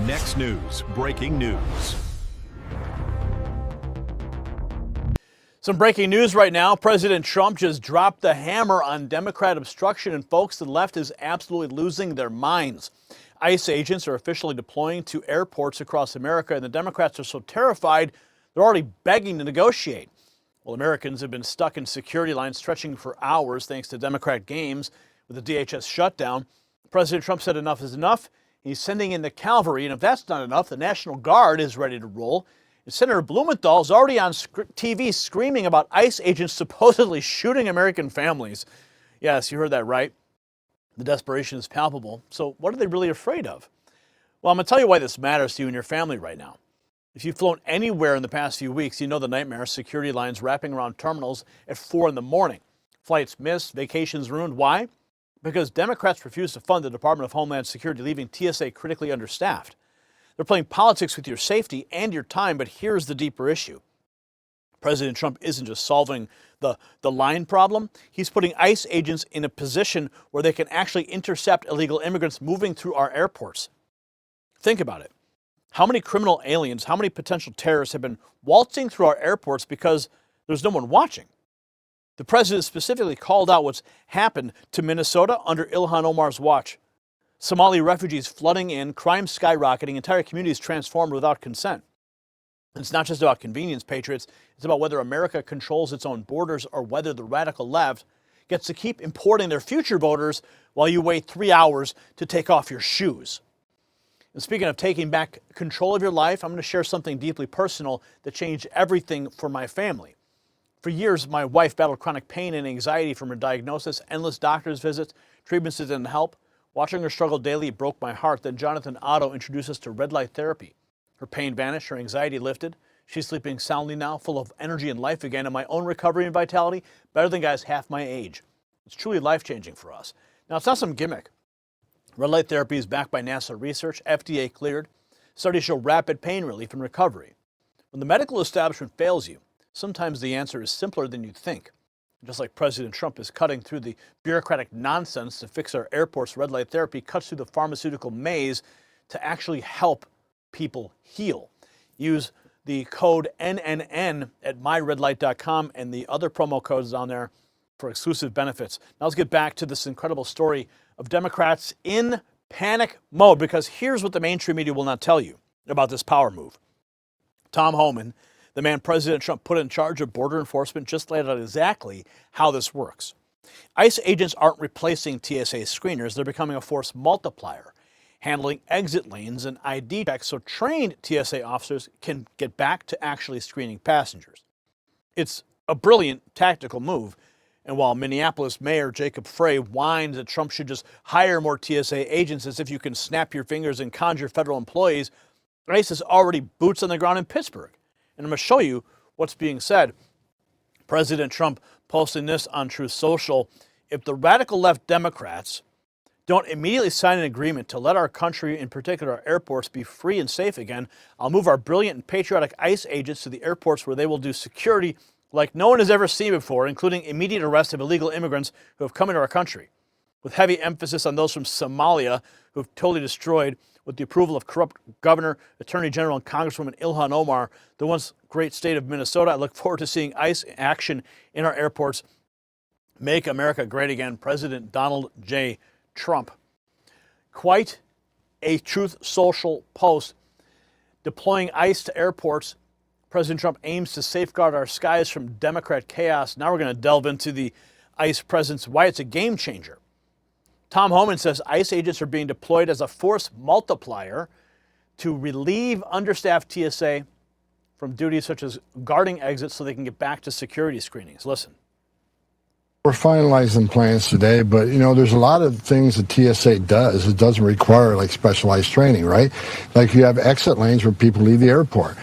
Next News, breaking news. Some breaking news right now. President Trump just dropped the hammer on Democrat obstruction, and folks, the left is absolutely losing their minds. ICE agents are officially deploying to airports across America, and the Democrats are so terrified they're already begging to negotiate. Well, Americans have been stuck in security lines stretching for hours thanks to Democrat games with the DHS shutdown. President Trump said enough is enough. He's sending in the cavalry, and if that's not enough, the National Guard is ready to roll. And Senator Blumenthal is already on TV screaming about ICE agents supposedly shooting American families. Yes, you heard that right. The desperation is palpable. So what are they really afraid of? Well, I'm going to tell you why this matters to you and your family right now. If you've flown anywhere in the past few weeks, you know the nightmare security lines wrapping around terminals at 4 in the morning. Flights missed, vacations ruined. Why? Because Democrats refuse to fund the Department of Homeland Security, leaving TSA critically understaffed. They're playing politics with your safety and your time, but here's the deeper issue. President Trump isn't just solving the line problem. He's putting ICE agents in a position where they can actually intercept illegal immigrants moving through our airports. Think about it. How many criminal aliens, how many potential terrorists have been waltzing through our airports because there's no one watching? The president specifically called out what's happened to Minnesota under Ilhan Omar's watch. Somali refugees flooding in, crime skyrocketing, entire communities transformed without consent. It's not just about convenience, patriots. It's about whether America controls its own borders or whether the radical left gets to keep importing their future voters while you wait 3 hours to take off your shoes. And speaking of taking back control of your life, I'm going to share something deeply personal that changed everything for my family. For years, my wife battled chronic pain and anxiety from her diagnosis, endless doctor's visits, treatments that didn't help. Watching her struggle daily broke my heart. Then Jonathan Otto introduced us to red light therapy. Her pain vanished, her anxiety lifted. She's sleeping soundly now, full of energy and life again, and my own recovery and vitality, better than guys half my age. It's truly life-changing for us. Now, it's not some gimmick. Red light therapy is backed by NASA research, FDA cleared. Studies show rapid pain relief and recovery. When the medical establishment fails you, sometimes the answer is simpler than you think. Just like President Trump is cutting through the bureaucratic nonsense to fix our airports, red light therapy cuts through the pharmaceutical maze to actually help people heal. Use the code NNN at myredlight.com and the other promo codes on there for exclusive benefits. Now let's get back to this incredible story of Democrats in panic mode, because here's what the mainstream media will not tell you about this power move. Tom Homan, the man President Trump put in charge of border enforcement, just laid out exactly how this works. ICE agents aren't replacing TSA screeners. They're becoming a force multiplier, handling exit lanes and ID checks so trained TSA officers can get back to actually screening passengers. It's a brilliant tactical move. And while Minneapolis Mayor Jacob Frey whines that Trump should just hire more TSA agents as if you can snap your fingers and conjure federal employees, ICE is already boots on the ground in Pittsburgh. And I'm going to show you what's being said. President Trump posting this on Truth Social. If the radical left Democrats don't immediately sign an agreement to let our country, in particular our airports, be free and safe again, I'll move our brilliant and patriotic ICE agents to the airports where they will do security like no one has ever seen before, including immediate arrest of illegal immigrants who have come into our country, with heavy emphasis on those from Somalia who have totally destroyed, with the approval of corrupt Governor, Attorney General, and Congresswoman Ilhan Omar, the once great state of Minnesota. I look forward to seeing ICE action in our airports. Make America great again, President Donald J. Trump. Quite a Truth Social post deploying ICE to airports. President Trump aims to safeguard our skies from Democrat chaos. Now we're going to delve into the ICE presence, why it's a game changer. Tom Homan says ICE agents are being deployed as a force multiplier to relieve understaffed TSA from duties such as guarding exits so they can get back to security screenings. Listen. We're finalizing plans today, but there's a lot of things that TSA does. It doesn't require like specialized training, right? Like you have exit lanes where people leave the airport.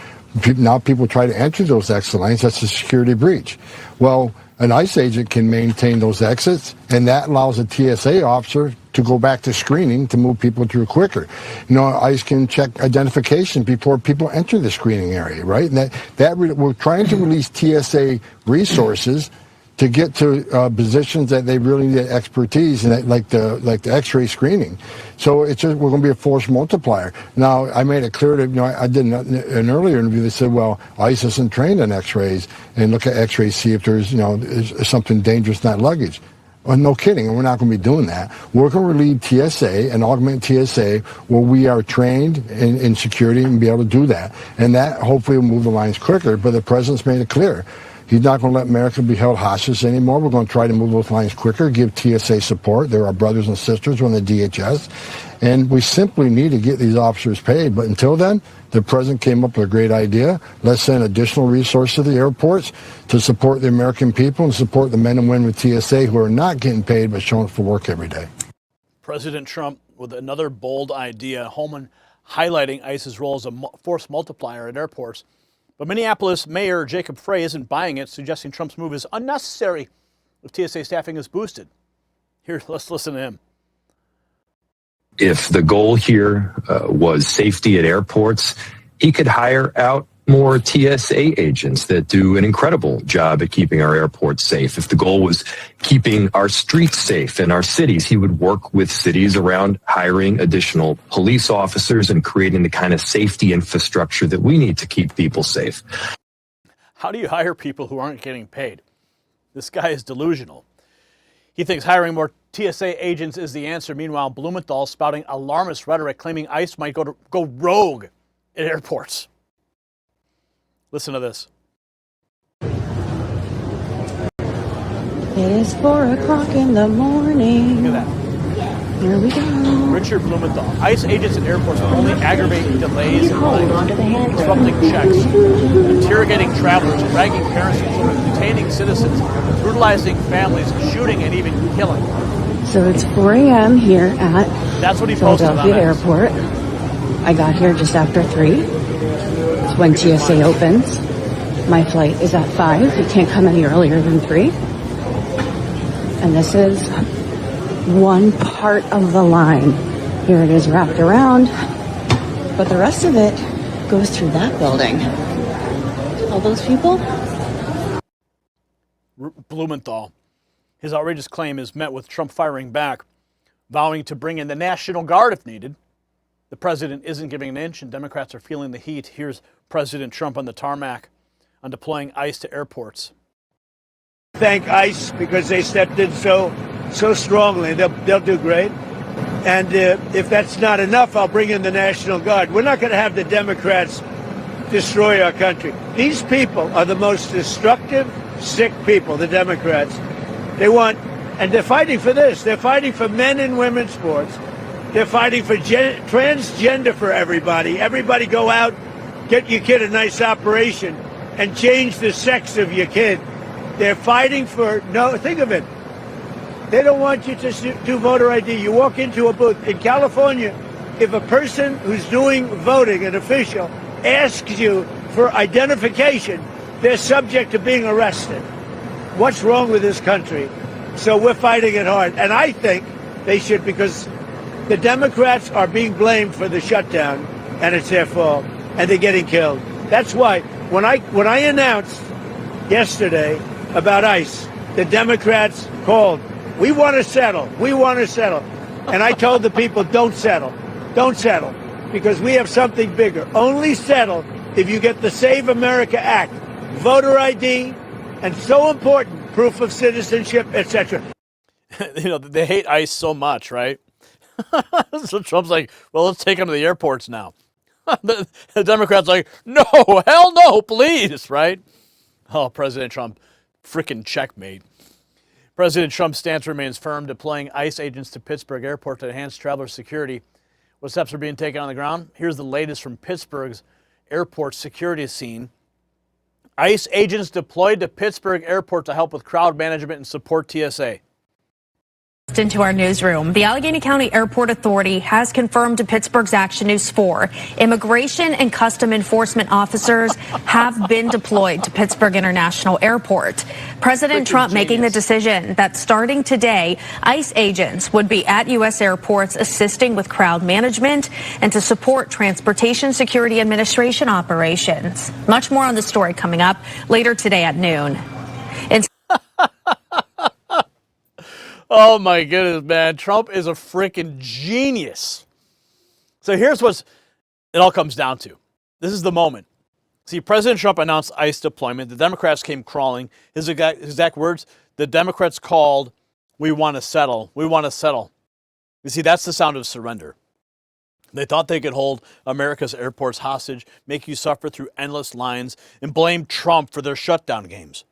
Now people try to enter those exit lanes. That's a security breach. Well, an ICE agent can maintain those exits, and that allows a TSA officer to go back to screening to move people through quicker. ICE can check identification before people enter the screening area, right? And we're trying to release TSA resources to get to positions that they really need expertise in, like the X-ray screening. So it's just, we're going to be a force multiplier. Now, I made it clear that, I did an earlier interview that said, well, ICE isn't trained in X-rays, and look at X-rays, see if there's, is something dangerous, not luggage. Well, no kidding, and we're not going to be doing that. We're going to relieve TSA and augment TSA where we are trained in security and be able to do that. And that hopefully will move the lines quicker, but the president's made it clear. He's not going to let America be held hostage anymore. We're going to try to move those lines quicker, give TSA support. They're our brothers and sisters on the DHS. And we simply need to get these officers paid. But until then, the president came up with a great idea. Let's send additional resources to the airports to support the American people and support the men and women with TSA who are not getting paid but showing up for work every day. President Trump with another bold idea, Holman highlighting ICE's role as a force multiplier at airports. But Minneapolis Mayor Jacob Frey isn't buying it, suggesting Trump's move is unnecessary if TSA staffing is boosted. Here, let's listen to him. If the goal here was safety at airports, he could hire out more TSA agents that do an incredible job at keeping our airports safe. If the goal was keeping our streets safe in our cities, he would work with cities around hiring additional police officers and creating the kind of safety infrastructure that we need to keep people safe. How do you hire people who aren't getting paid? This guy is delusional. He thinks hiring more TSA agents is the answer. Meanwhile, Blumenthal spouting alarmist rhetoric, claiming ICE might go rogue at airports. Listen to this. It is 4 o'clock in the morning. Look at that. Here we go. Richard Blumenthal. ICE agents at airports will only aggravate delays in Hold on to the handrail. disrupting checks, interrogating travelers, dragging parents and children, detaining citizens, brutalizing families, shooting, and even killing. So it's 4 a.m. here at That's what he posted on Philadelphia X. Airport. I got here just after 3. It's when TSA opens. My flight is at 5. You can't come any earlier than 3. And this is one part of the line. Here it is wrapped around. But the rest of it goes through that building. All those people? Blumenthal. His outrageous claim is met with Trump firing back, vowing to bring in the National Guard if needed. The president isn't giving an inch, and Democrats are feeling the heat. Here's President Trump on the tarmac on deploying ICE to airports. Thank ICE because they stepped in so strongly. They'll do great. And if that's not enough, I'll bring in the National Guard. We're not going to have the Democrats destroy our country. These people are the most destructive, sick people, the Democrats. They want, and they're fighting for this. They're fighting for men and women's sports. They're fighting for transgender for everybody. Everybody go out, get your kid a nice operation, and change the sex of your kid. They're fighting for, think of it. They don't want you to do voter ID. You walk into a booth. In California, if a person who's doing voting, an official, asks you for identification, they're subject to being arrested. What's wrong with this country? So we're fighting it hard. And I think they should, because the Democrats are being blamed for the shutdown, and it's their fault, and they're getting killed. That's why when I announced yesterday about ICE, the Democrats called. We want to settle. We want to settle. And I told the people, don't settle. Don't settle. Because we have something bigger. Only settle if you get the Save America Act, voter ID, and so important, proof of citizenship, etc. They hate ICE so much, right? So Trump's like, well, let's take them to the airports now. The Democrats like, no, hell no, please, right? Oh, President Trump, frickin' checkmate. President Trump's stance remains firm, deploying ICE agents to Pittsburgh Airport to enhance traveler security. What steps are being taken on the ground? Here's the latest from Pittsburgh's airport security scene. ICE agents deployed to Pittsburgh Airport to help with crowd management and support TSA. Into our newsroom. The Allegheny County Airport Authority has confirmed to Pittsburgh's Action News 4 immigration and custom enforcement officers have been deployed to Pittsburgh International Airport. President Trump making the decision that starting today, ICE agents would be at U.S. airports assisting with crowd management and to support Transportation Security Administration operations. Much more on the story coming up later today at noon. Oh my goodness, man. Trump is a freaking genius. So here's what it all comes down to. This is the moment. See, President Trump announced ICE deployment. The Democrats came crawling. His exact words, the Democrats called, "We want to settle. We want to settle." You see, that's the sound of surrender. They thought they could hold America's airports hostage, make you suffer through endless lines, and blame Trump for their shutdown games.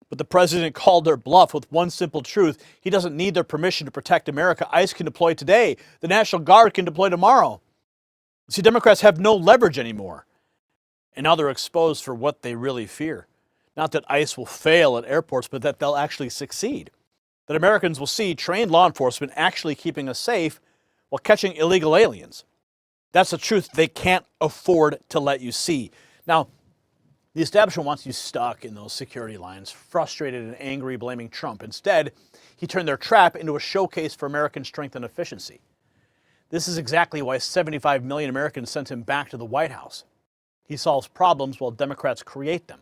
But the president called their bluff with one simple truth. He doesn't need their permission to protect America. ICE can deploy today. The National Guard can deploy tomorrow. See, Democrats have no leverage anymore. And now they're exposed for what they really fear. Not that ICE will fail at airports, but that they'll actually succeed. That Americans will see trained law enforcement actually keeping us safe while catching illegal aliens. That's the truth they can't afford to let you see. Now, the establishment wants you stuck in those security lines, frustrated and angry, blaming Trump. Instead, he turned their trap into a showcase for American strength and efficiency. This is exactly why 75 million Americans sent him back to the White House. He solves problems while Democrats create them.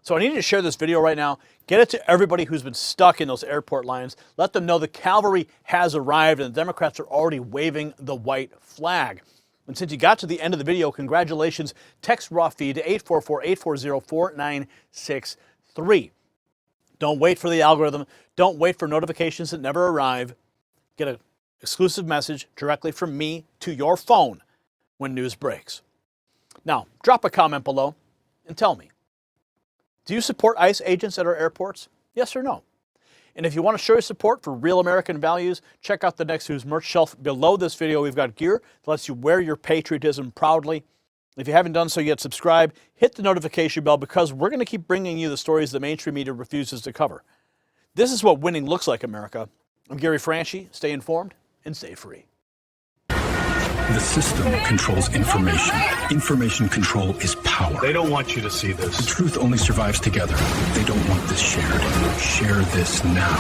So I need you to share this video right now. Get it to everybody who's been stuck in those airport lines. Let them know the cavalry has arrived and the Democrats are already waving the white flag. And since you got to the end of the video, congratulations. Text raw feed to 844-840-4963. Don't wait for the algorithm. Don't wait for notifications that never arrive. Get an exclusive message directly from me to your phone when news breaks. Now, drop a comment below and tell me, do you support ICE agents at our airports? Yes or no? And if you want to show your support for real American values, check out the Next News merch shelf below this video. We've got gear that lets you wear your patriotism proudly. If you haven't done so yet, subscribe, hit the notification bell, because we're going to keep bringing you the stories the mainstream media refuses to cover. This is what winning looks like, America. I'm Gary Franchi. Stay informed and stay free. The system controls information. Information control is power. They don't want you to see this. The truth only survives together. They don't want this shared. Share this now.